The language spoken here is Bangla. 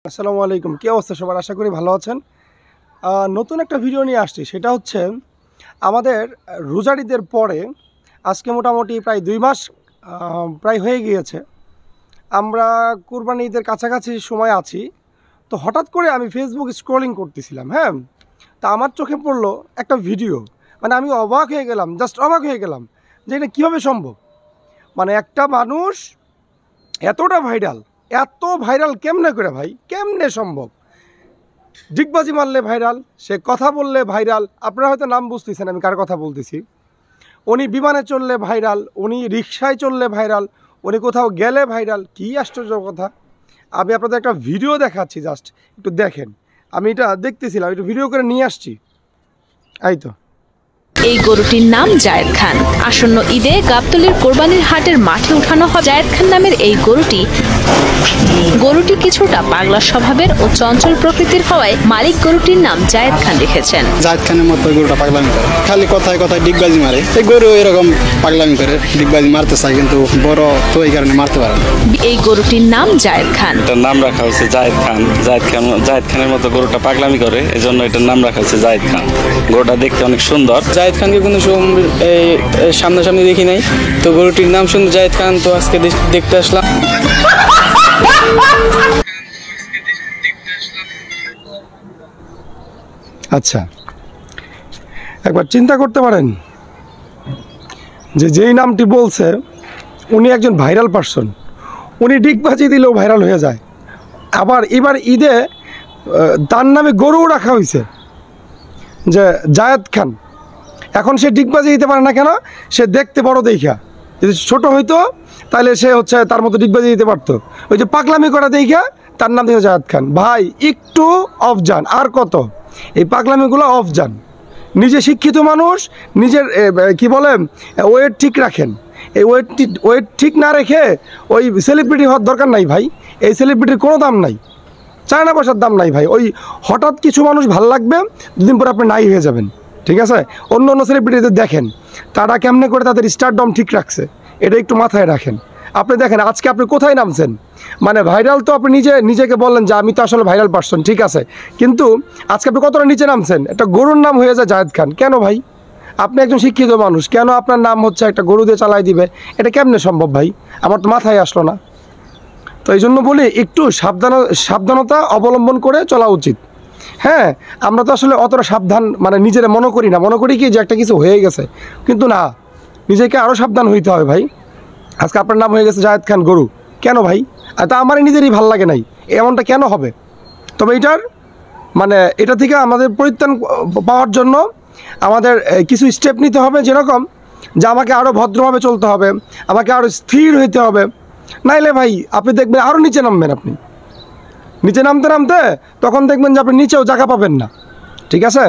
আসসালামু আলাইকুম। কি অবস্থা সবার? আশা করি ভালো আছেন। নতুন একটা ভিডিও নিয়ে আসছি। সেটা হচ্ছে আমাদের রোজার ঈদের পরে আজকে মোটামুটি প্রায় ২ মাস প্রায় হয়ে গিয়েছে। আমরা কুরবানি ঈদের কাছাকাছি সময় আছি। তো হঠাৎ করে আমি ফেসবুক স্ক্রলিং করতেছিলাম, হ্যাঁ? তা আমার চোখে পড়লো একটা ভিডিও। মানে আমি অবাক হয়ে গেলাম, জাস্ট অবাক হয়ে গেলাম যে এটা কীভাবে সম্ভব? মানে একটা মানুষ এতটা ভাইরাল, এত ভাইরাল কেমনে করে ভাই? কেমনে সম্ভব? ডিগবাজি মারলে ভাইরাল, সে কথা বললে ভাইরাল। আপনারা হয়তো নাম বুঝতেছেন আমি কার কথা বলতেছি। উনি বিমানে চললে ভাইরাল, উনি রিকশায় চললে ভাইরাল, উনি কোথাও গেলে ভাইরাল। কী আশ্চর্য কথা! আমি আপনাদের একটা ভিডিও দেখাচ্ছি, জাস্ট একটু দেখেন। আমি এটা দেখতেছিলাম, একটু ভিডিও করে নিয়ে আসছি। এই তো। এই গরুটির নাম জায়েদ খান। আসন্ন ঈদে গাবতলীর কোরবানির হাটের মাঠে উঠানো হয় জায়েদ খান নামের এই গরুটি কিছুটা পাগলা স্বভাবের ও চঞ্চল প্রকৃতির হওয়ায় মালিক গরুটির নাম জায়েদ খান রেখেছেন। জায়েদ খানের মতো গরুটা পাগলামি করে, খালি কথায় কথায় ডিগবাজি মারে। এই গরু এরকম পাগলামি করে, ডিগবাজি মারতে চায় কিন্তু বড় তো এই কারণে মারতে পারে না। এই গরুটির নাম জায়েদ খান। এটার নাম রাখা হয়েছে জায়েদ খান। জায়েদ খানের মতো গরুটা পাগলামি করে, এজন্য এটার নাম রাখা হয়েছে জায়েদ খান। গরুটা দেখতে অনেক সুন্দর। জায়েদ খানকে কোনো সামনাসামনি দেখি নাই, তো গরুটির নাম শুনে জায়েদ খান, তো আজকে দেখতে আসলাম। আচ্ছা, একবার চিন্তা করতে পারেন যে যেই নামটি বলছে উনি একজন ভাইরাল পারসন, উনি ডিগবাজি দিলেও ভাইরাল হয়ে যায়। আবার এবার ঈদে তার নামে গরুও রাখা হয়েছে যে জায়েদ খান। এখন সে ডিগবাজি দিতে পারে না কেন? সে দেখতে বড় দেখা। যদি ছোট হইতো তাহলে সে তার মতো ডিগবাজি দিতে পারতো। ওই যে পাগলামি করা দেখা তার নাম দিয়ে জায়েদ খান। ভাই একটু অফ যান, আর কত এই পাগলামিগুলো অফ যান। নিজে শিক্ষিত মানুষ, নিজের কি বলে ওয়েট ঠিক রাখেন। এই ওয়েট ঠিক না রেখে ওই সেলিব্রিটি হওয়ার দরকার নাই ভাই। এই সেলিব্রিটির কোনো দাম নাই, চায়না পয়সার দাম নাই ভাই। ওই হঠাৎ কিছু মানুষ ভাল লাগবে, দুদিন পরে আপনি নাই হয়ে যাবেন। ঠিক আছে? অন্য অন্য সেলিব্রিটিদের দেখেন তারা কেমনে করে তাদের স্টারডম ঠিক রাখছে, এটা একটু মাথায় রাখেন। আপনি দেখেন আজকে আপনি কোথায় নামছেন। মানে ভাইরাল তো আপনি নিজেকে বললেন যে আমি তো আসলে ভাইরাল পারসন, ঠিক আছে, কিন্তু আজকে আপনি কতটা নিচে নামছেন। একটা গরুর নাম হয়ে যায় জায়েদ খান। কেন ভাই? আপনি একজন শিক্ষিত মানুষ, কেন আপনার নাম হচ্ছে একটা গরু দিয়ে চালাই দিবে? এটা কেমনে সম্ভব ভাই? আমার তো মাথায় আসলো না। তো এই জন্য বলি একটু সাবধানতা অবলম্বন করে চলা উচিত। হ্যাঁ, আমরা তো আসলে অতটা সাবধান মানে নিজেরা মনে করি না, মনে করি কি যে একটা কিছু হয়ে গেছে, কিন্তু না, নিজেকে আরও সাবধান হইতে হবে ভাই। আজকে আপনার নাম হয়ে গেছে জায়েদ খান গরু, কেন ভাই? আর তা আমার নিজেরই ভাল লাগে নাই, এমনটা কেন হবে? তবে এটা থেকে আমাদের পরিত্রাণ পাওয়ার জন্য আমাদের কিছু স্টেপ নিতে হবে, যেরকম যে আমাকে আরও ভদ্রভাবে চলতে হবে, আমাকে আরও স্থির হইতে হবে। নাইলে ভাই আপনি দেখবেন আরও নিচে নামবেন। আপনি নিচে নামতে নামতে তখন দেখবেন যে আপনি নিচেও জায়গা পাবেন না। ঠিক আছে?